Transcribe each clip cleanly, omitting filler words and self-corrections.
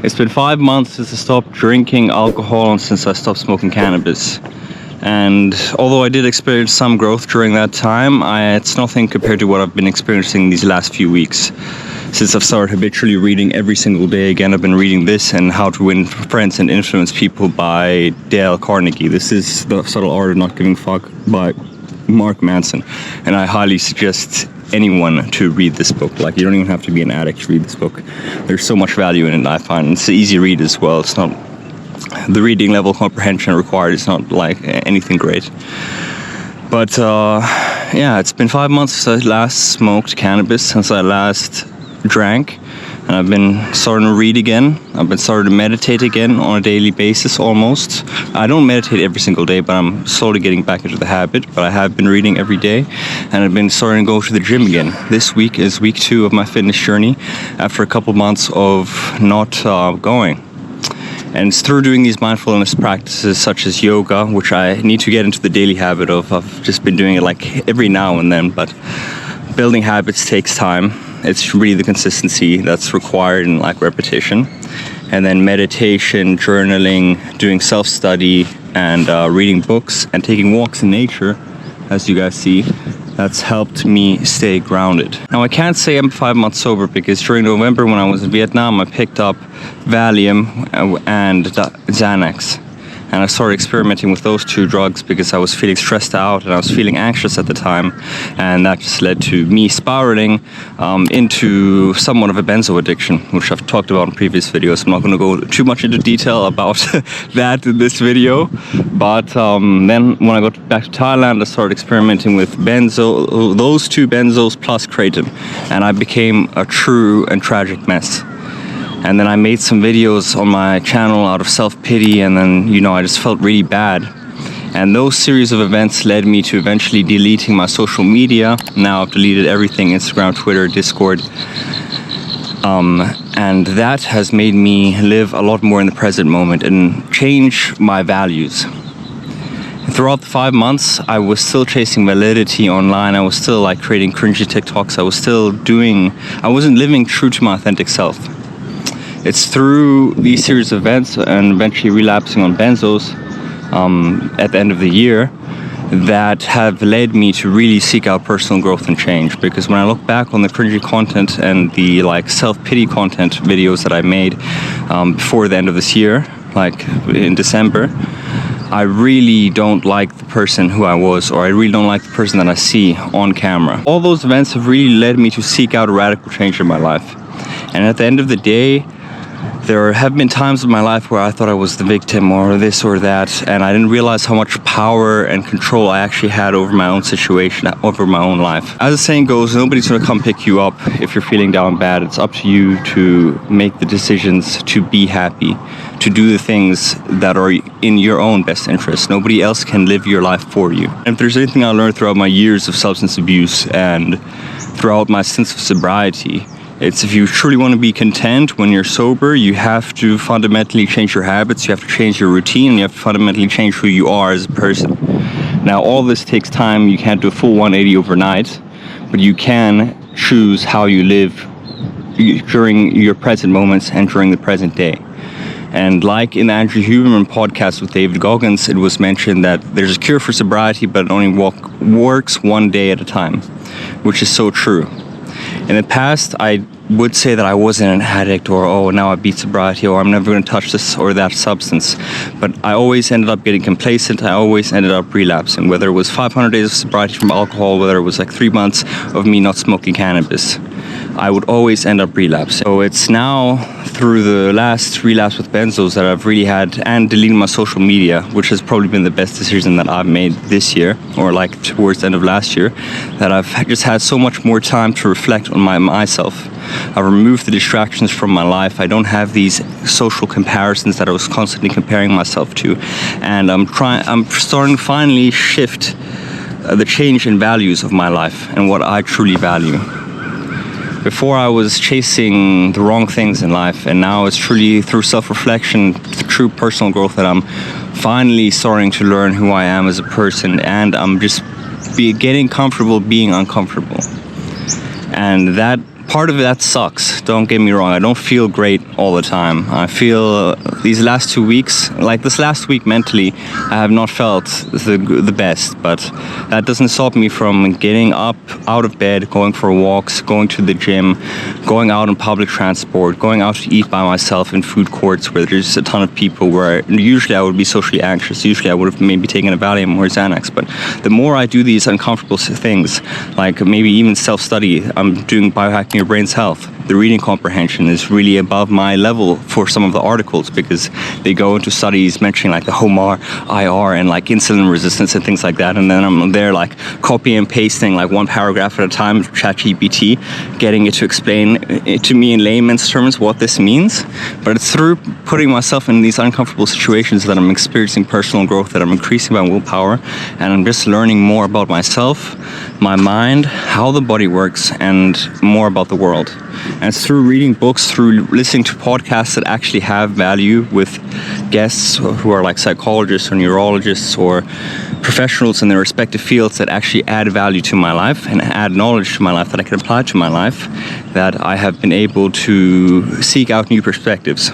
It's been 5 months since I stopped drinking alcohol and since I stopped smoking cannabis. And although I did experience some growth during that time, it's nothing compared to what I've been experiencing these last few weeks. Since I've started habitually reading every single day again, I've been reading this and How to Win Friends and Influence People by Dale Carnegie. This is The Subtle Art of Not Giving a Fuck by Mark Manson. And I highly suggest anyone to read this book. Like, you don't even have to be an addict to read this book. There's so much value in it, I find. It's an easy read as well. It's not, the reading level comprehension required is not like anything great. But yeah, it's been 5 months since I last smoked cannabis, since I last drank. And I've been starting to read again. I've been starting to meditate again on a daily basis almost. I don't meditate every single day, but I'm slowly getting back into the habit. But I have been reading every day, and I've been starting to go to the gym again. This week is week 2 of my fitness journey after a couple months of not going. And it's through doing these mindfulness practices such as yoga, which I need to get into the daily habit of. I've just been doing it like every now and then, but building habits takes time. It's really the consistency that's required and like repetition. And then meditation, journaling, doing self-study, and reading books and taking walks in nature, as you guys see, that's helped me stay grounded. Now, I can't say I'm 5 months sober because during November when I was in Vietnam, I picked up Valium and Xanax. And I started experimenting with those 2 drugs because I was feeling stressed out and I was feeling anxious at the time. And that just led to me spiraling into somewhat of a benzo addiction, which I've talked about in previous videos. I'm not going to go too much into detail about that in this video. But then when I got back to Thailand, I started experimenting with those 2 benzos plus kratom. And I became a true and tragic mess. And then I made some videos on my channel out of self-pity, and then, you know, I just felt really bad. And those series of events led me to eventually deleting my social media. Now I've deleted everything, Instagram, Twitter, Discord. And that has made me live a lot more in the present moment and change my values. Throughout the 5 months, I was still chasing validity online. I was still like creating cringy TikToks. I wasn't living true to my authentic self. It's through these series of events and eventually relapsing on benzos at the end of the year that have led me to really seek out personal growth and change. Because when I look back on the cringy content and the like self-pity content videos that I made before the end of this year, like in December, I really don't like the person who I was, or I really don't like the person that I see on camera. All those events have really led me to seek out a radical change in my life. And at the end of the day, there have been times in my life where I thought I was the victim or this or that, and I didn't realize how much power and control I actually had over my own situation, over my own life. As the saying goes, nobody's gonna come pick you up if you're feeling down bad. It's up to you to make the decisions to be happy, to do the things that are in your own best interest. Nobody else can live your life for you. And if there's anything I learned throughout my years of substance abuse and throughout my sense of sobriety, it's if you truly want to be content when you're sober, you have to fundamentally change your habits, you have to change your routine, and you have to fundamentally change who you are as a person. Now, all this takes time. You can't do a full 180 overnight, but you can choose how you live during your present moments and during the present day. And like in the Andrew Huberman Podcast with David Goggins, it was mentioned that there's a cure for sobriety, but it only works one day at a time, which is so true. In the past, I would say that I wasn't an addict, or, oh, now I beat sobriety, or I'm never going to touch this or that substance. But I always ended up getting complacent. I always ended up relapsing, whether it was 500 days of sobriety from alcohol, whether it was like 3 months of me not smoking cannabis. I would always end up relapsing. So it's now through the last relapse with benzos that I've really had, and deleting my social media, which has probably been the best decision that I've made this year, or like towards the end of last year, that I've just had so much more time to reflect on myself. I've removed the distractions from my life. I don't have these social comparisons that I was constantly comparing myself to. And I'm starting to finally shift the change in values of my life and what I truly value. Before, I was chasing the wrong things in life, and now it's truly through self-reflection, true personal growth, that I'm finally starting to learn who I am as a person, and I'm just getting comfortable being uncomfortable. And that part of that sucks. Don't get me wrong. I don't feel great all the time. I feel these last 2 weeks, like this last week mentally, I have not felt the best. But that doesn't stop me from getting up out of bed, going for walks, going to the gym, going out on public transport, going out to eat by myself in food courts where there's a ton of people, where usually I would be socially anxious. Usually I would have maybe taken a Valium or Xanax. But the more I do these uncomfortable things, like maybe even self-study, I'm doing biohacking your brain's health. The reading comprehension is really above my level for some of the articles, because they go into studies mentioning like the HOMAR, IR, and like insulin resistance and things like that. And then I'm there like copy and pasting like one paragraph at a time, ChatGPT, getting it to explain it to me in layman's terms what this means. But it's through putting myself in these uncomfortable situations that I'm experiencing personal growth, that I'm increasing my willpower, and I'm just learning more about myself, my mind, how the body works, and more about the world. And it's through reading books, through listening to podcasts that actually have value with guests who are like psychologists or neurologists or professionals in their respective fields that actually add value to my life and add knowledge to my life that I can apply to my life, that I have been able to seek out new perspectives.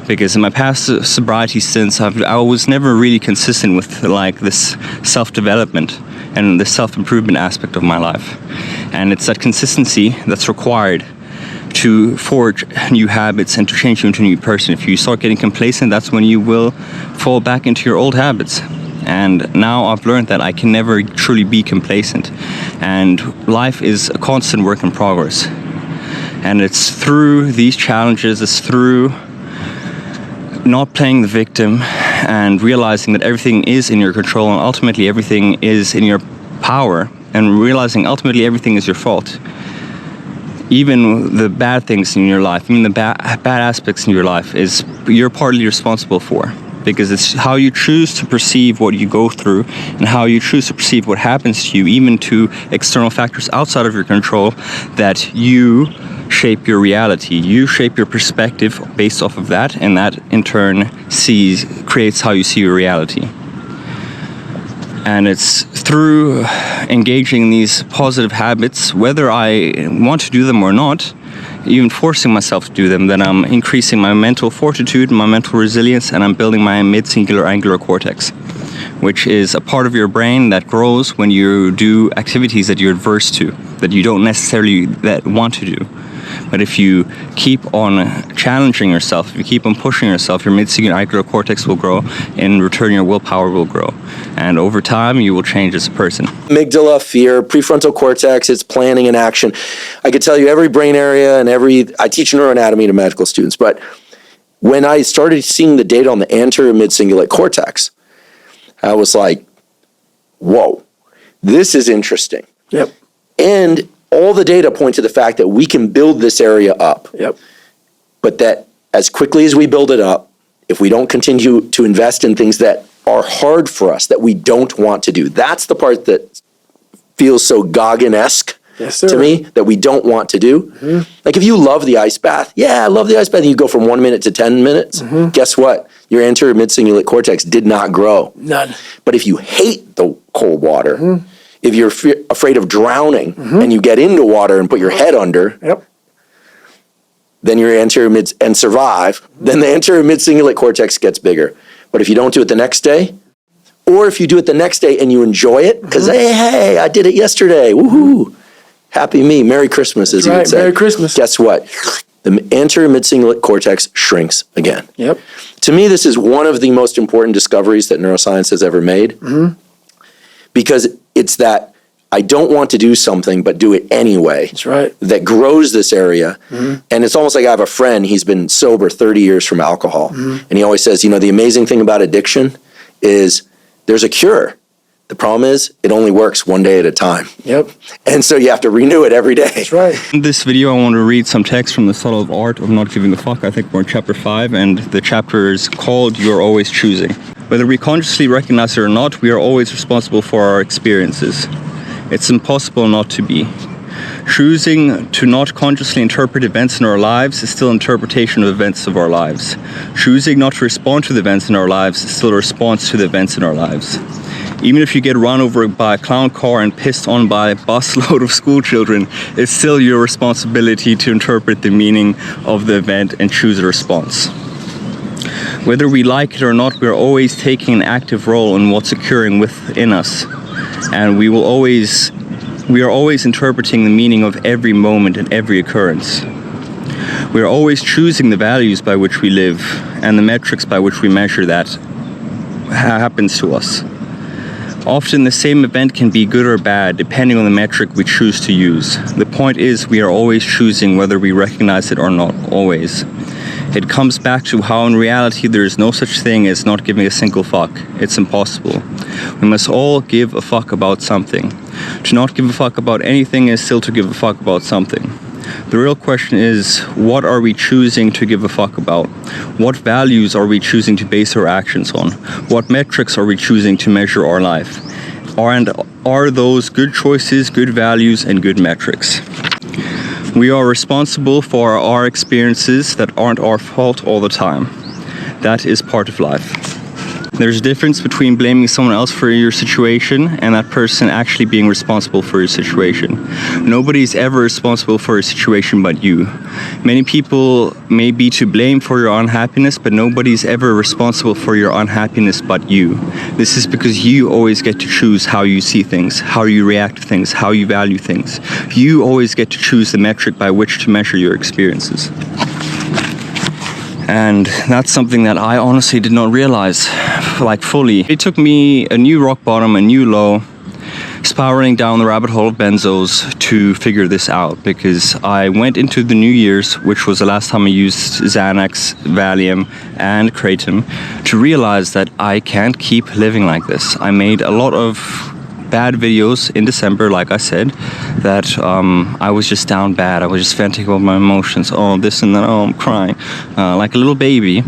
Because in my past sobriety stints, I was never really consistent with like this self-development and the self-improvement aspect of my life. And it's that consistency that's required to forge new habits and to change you into a new person. If you start getting complacent, that's when you will fall back into your old habits. And now I've learned that I can never truly be complacent. And life is a constant work in progress. And it's through these challenges, it's through not playing the victim and realizing that everything is in your control and ultimately everything is in your power, and realizing ultimately everything is your fault. Even the bad things in your life, even the bad aspects in your life, is you're partly responsible for, because it's how you choose to perceive what you go through and how you choose to perceive what happens to you, even to external factors outside of your control, that you shape your reality. You shape your perspective based off of that, and that in turn creates how you see your reality. And it's through engaging in these positive habits, whether I want to do them or not, even forcing myself to do them, then I'm increasing my mental fortitude, my mental resilience, and I'm building my midcingulate angular cortex, which is a part of your brain that grows when you do activities that you're adverse to, that you don't necessarily want to do. But if you keep on challenging yourself, if you keep on pushing yourself, your midcingulate angular cortex will grow. In return, your willpower will grow. And over time, you will change as a person. Amygdala, fear, prefrontal cortex, it's planning and action. I could tell you every brain area and I teach neuroanatomy to medical students, but when I started seeing the data on the anterior midcingulate cortex, I was like, whoa, this is interesting. Yep. And all the data point to the fact that we can build this area up. Yep. But that as quickly as we build it up, if we don't continue to invest in things that are hard for us, that we don't want to do, that's the part that feels so Goggin-esque to me, that we don't want to do. Mm-hmm. Like if you love the ice bath, I love the ice bath, and you go from 1 minute to 10 minutes, guess what? Your anterior midcingulate cortex did not grow. None. But if you hate the cold water, if you're afraid of drowning and you get into water and put your head under, then your anterior and survive, then the anterior midcingulate cortex gets bigger. But if you don't do it the next day, or if you do it the next day and you enjoy it, because hey, I did it yesterday, woohoo, happy me, Merry Christmas, as you would say. Merry Christmas. Guess what? The anterior midcingulate cortex shrinks again. Yep. To me, this is one of the most important discoveries that neuroscience has ever made. Because it's that I don't want to do something, but do it anyway. That's right. That grows this area. And it's almost like I have a friend, he's been sober 30 years from alcohol. And he always says, the amazing thing about addiction is there's a cure. The problem is it only works one day at a time. Yep. And so you have to renew it every day. That's right. In this video, I want to read some text from The Subtle Art of Not Giving a Fuck. I think we're in chapter 5, and the chapter is called You're Always Choosing. Whether we consciously recognize it or not, we are always responsible for our experiences. It's impossible not to be. Choosing to not consciously interpret events in our lives is still interpretation of events of our lives. Choosing not to respond to the events in our lives is still a response to the events in our lives. Even if you get run over by a clown car and pissed on by a busload of school children, it's still your responsibility to interpret the meaning of the event and choose a response. Whether we like it or not, we're always taking an active role in what's occurring within us. And we are always interpreting the meaning of every moment and every occurrence. We are always choosing the values by which we live and the metrics by which we measure that happens to us. Often the same event can be good or bad depending on the metric we choose to use. The point is we are always choosing whether we recognize it or not, always. It comes back to how in reality there is no such thing as not giving a single fuck. It's impossible. We must all give a fuck about something. To not give a fuck about anything is still to give a fuck about something. The real question is, what are we choosing to give a fuck about? What values are we choosing to base our actions on? What metrics are we choosing to measure our life? And are those good choices, good values, and good metrics? We are responsible for our experiences that aren't our fault all the time. That is part of life. There's a difference between blaming someone else for your situation and that person actually being responsible for your situation. Nobody's ever responsible for your situation but you. Many people may be to blame for your unhappiness, but nobody's ever responsible for your unhappiness but you. This is because you always get to choose how you see things, how you react to things, how you value things. You always get to choose the metric by which to measure your experiences. And that's something that I honestly did not realize, fully. It took me a new rock bottom, a new low, spiraling down the rabbit hole of benzos to figure this out, because I went into the New Year's, which was the last time I used Xanax, Valium, and Kratom, to realize that I can't keep living like this. I made a lot of bad videos in December, like I said, that I was just down bad. I was just venting about my emotions. Oh, this and that. Oh, I'm crying like a little baby.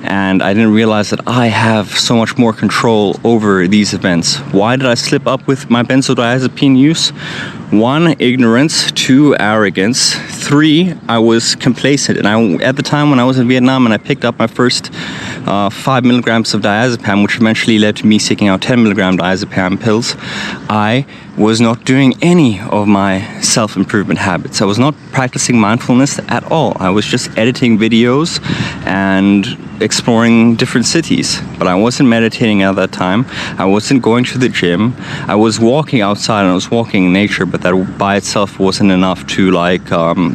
And I didn't realize that I have so much more control over these events. Why did I slip up with my benzodiazepine use? 1, ignorance. 2, arrogance. 3, I was complacent. And at the time when I was in Vietnam and I picked up my first 5 milligrams of diazepam, which eventually led to me seeking out 10 milligram diazepam pills, I was not doing any of my self-improvement habits. I was not practicing mindfulness at all. I was just editing videos and exploring different cities. But I wasn't meditating at that time. I wasn't going to the gym. I was walking outside and I was walking in nature, but that by itself wasn't enough to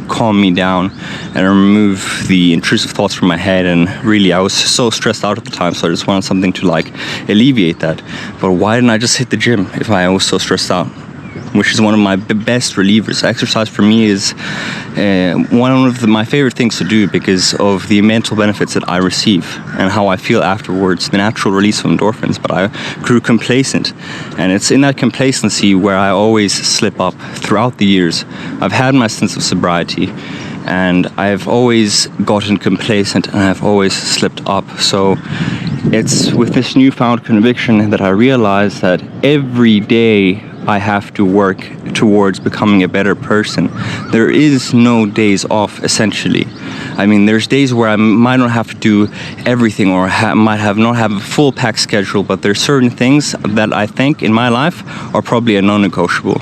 calm me down and remove the intrusive thoughts from my head. And really, I was so stressed out at the time, so I just wanted something to alleviate that. But why didn't I just hit the gym if I was so stressed out? Which is one of my best relievers. Exercise for me is one of my favorite things to do because of the mental benefits that I receive and how I feel afterwards, the natural release of endorphins. But I grew complacent, and it's in that complacency where I always slip up throughout the years. I've had my sense of sobriety, and I've always gotten complacent and I've always slipped up. So it's with this newfound conviction that I realize that every day I have to work towards becoming a better person. There is no days off, essentially. I mean, there's days where I might not have to do everything or might not have a full packed schedule, but there's certain things that I think in my life are probably a non-negotiable.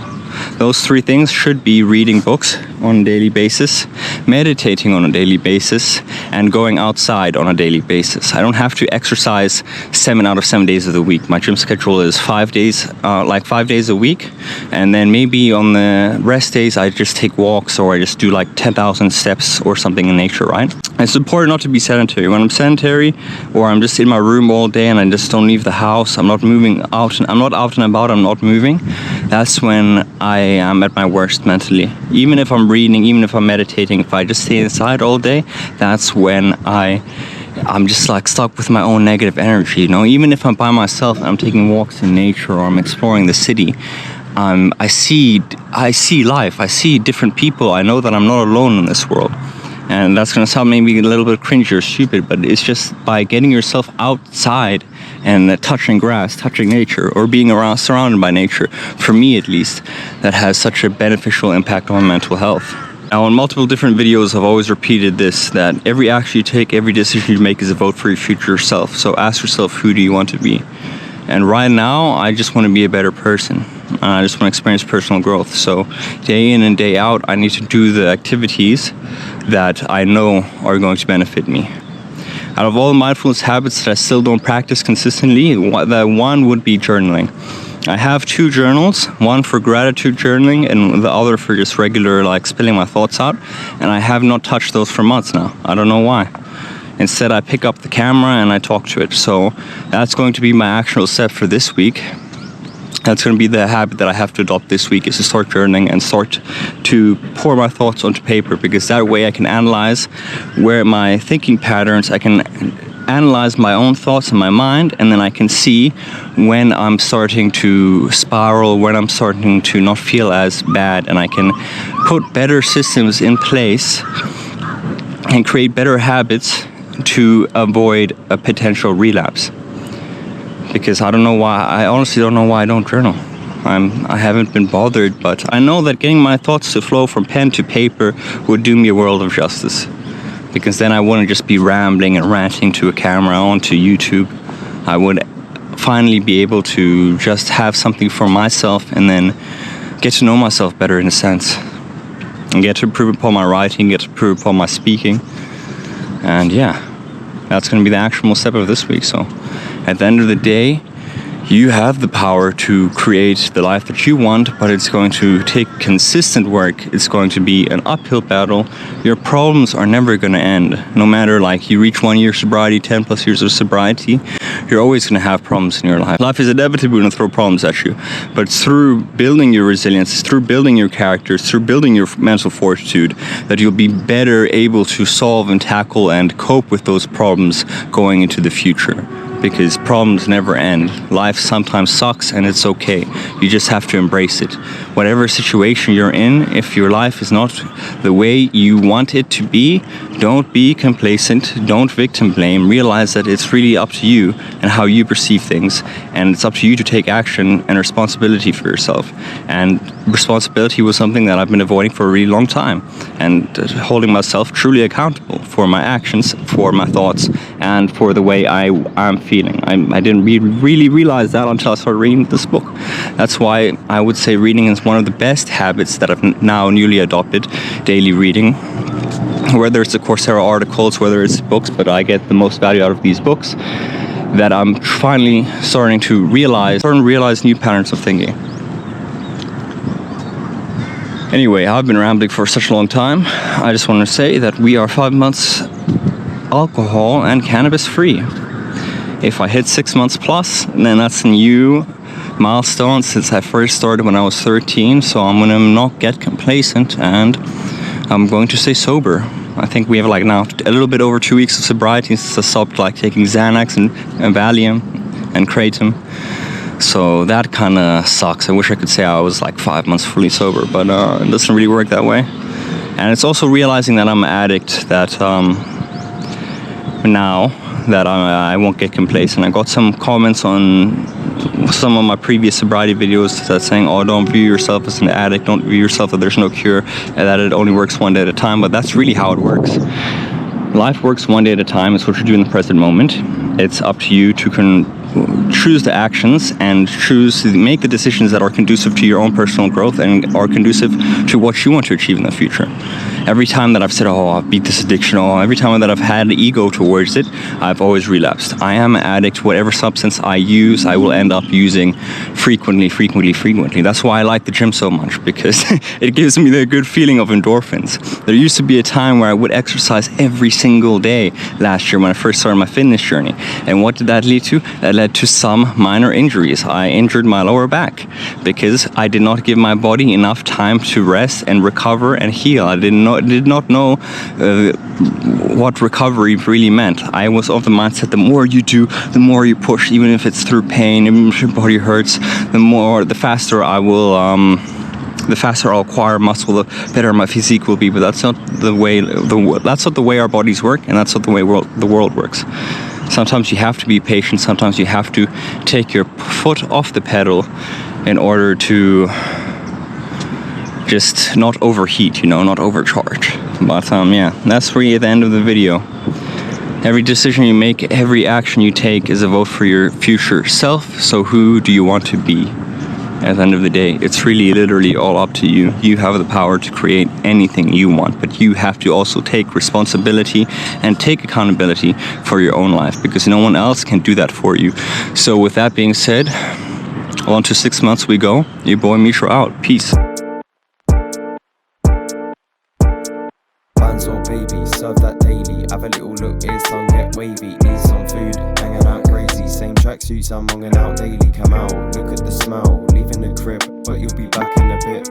Those 3 things should be reading books on a daily basis, meditating on a daily basis, and going outside on a daily basis. I don't have to exercise 7 out of 7 days of the week. My gym schedule is 5 days, 5 days a week. And then maybe on the rest days, I just take walks or I just do 10,000 steps or something in nature, right? It's important not to be sedentary. When I'm sedentary or I'm just in my room all day and I just don't leave the house, I'm not moving out, I'm not out and about, I'm not moving, that's when I am at my worst mentally. Even if I'm reading, even if I'm meditating, if I just stay inside all day, that's when I'm just stuck with my own negative energy, Even if I'm by myself and I'm taking walks in nature or I'm exploring the city, I see life, I see different people, I know that I'm not alone in this world. And that's going to sound maybe a little bit cringy or stupid, but it's just by getting yourself outside and touching grass, touching nature, or being surrounded by nature, for me at least, that has such a beneficial impact on mental health. Now, in multiple different videos, I've always repeated this, that every action you take, every decision you make is a vote for your future self. So ask yourself, who do you want to be? And right now, I just want to be a better person. I just want to experience personal growth. So day in and day out, I need to do the activities that I know are going to benefit me. Out of all the mindfulness habits that I still don't practice consistently, the one would be journaling. I have 2 journals, one for gratitude journaling and the other for just regular, like, spilling my thoughts out. And I have not touched those for months now. I don't know why. Instead, I pick up the camera and I talk to it. So that's going to be my actual step for this week. That's going to be the habit that I have to adopt this week, is to start journaling and start to pour my thoughts onto paper, because that way I can analyze where my thinking patterns, I can analyze my own thoughts in my mind, and then I can see when I'm starting to spiral, when I'm starting to not feel as bad, and I can put better systems in place and create better habits to avoid a potential relapse. Because I honestly don't know why I don't journal. I haven't been bothered, but I know that getting my thoughts to flow from pen to paper would do me a world of justice. Because then I wouldn't just be rambling and ranting to a camera onto YouTube. I would finally be able to just have something for myself and then get to know myself better, in a sense. And get to improve upon my writing, get to improve upon my speaking. And yeah, that's going to be the actual step of this week. So at the end of the day, you have the power to create the life that you want, but it's going to take consistent work. It's going to be an uphill battle. Your problems are never going to end. No matter, like, you reach 1 year sobriety, 10 plus years of sobriety, you're always going to have problems in your life. Life is inevitably going to throw problems at you, but through building your resilience, through building your characters, through building your mental fortitude, that you'll be better able to solve and tackle and cope with those problems going into the future. Because problems never end. Life sometimes sucks, and it's okay. You just have to embrace it. Whatever situation you're in, if your life is not the way you want it to be, don't be complacent, don't victim blame. Realize that it's really up to you and how you perceive things, and it's up to you to take action and responsibility for yourself. And responsibility was something that I've been avoiding for a really long time, and holding myself truly accountable for my actions, for my thoughts, and for the way I'm feeling. I didn't really realize that until I started reading this book. That's why I would say reading is one of the best habits that I've now newly adopted, daily reading. Whether it's the Coursera articles, whether it's books, but I get the most value out of these books, that I'm finally starting to realize new patterns of thinking. Anyway, I've been rambling for such a long time. I just want to say that we are 5 months alcohol and cannabis free. If I hit 6 months plus, then that's a new milestone since I first started when I was 13. So I'm going to not get complacent, and I'm going to stay sober. I think we have now a little bit over 2 weeks of sobriety since I stopped taking Xanax and Valium and Kratom. So that kind of sucks. I wish I could say I was 5 months fully sober, but it doesn't really work that way. And it's also realizing that I'm an addict, that now that I won't get complacent. I got some comments on some of my previous sobriety videos that saying, oh, don't view yourself as an addict, don't view yourself that there's no cure, and that it only works one day at a time. But that's really how it works. Life works one day at a time. It's what you do in the present moment. It's up to you to choose the actions and choose to make the decisions that are conducive to your own personal growth and are conducive to what you want to achieve in the future. Every time that I've said, oh, I'll beat this addiction, every time that I've had ego towards it, I've always relapsed. I am an addict. Whatever substance I use, I will end up using frequently. That's why I like the gym so much, because it gives me the good feeling of endorphins. There used to be a time where I would exercise every single day last year when I first started my fitness journey. And what did that lead to? That led to some minor injuries. I injured my lower back because I did not give my body enough time to rest and recover and heal. I did not know what recovery really meant. I was of the mindset, the more you do, the more you push, even if it's through pain, even if your body hurts, the faster I'll acquire muscle, the better my physique will be. But that's not the way our bodies work, and that's not the way the world works. Sometimes you have to be patient. Sometimes you have to take your foot off the pedal in order to just not overheat, not overcharge. But yeah, that's really at the end of the video. Every decision you make, every action you take is a vote for your future self. So who do you want to be at the end of the day? It's really literally all up to you. You have the power to create anything you want, but you have to also take responsibility and take accountability for your own life, because no one else can do that for you. So with that being said, on to 6 months we go. Your boy Mishra out. Peace. Bands or baby, serve that daily. Have a little look, ears tongue get wavy. Need some food, hanging out crazy. Same tracksuits, I'm hanging out daily. Come out, look at the smell, leaving the crib, but you'll be back in a bit.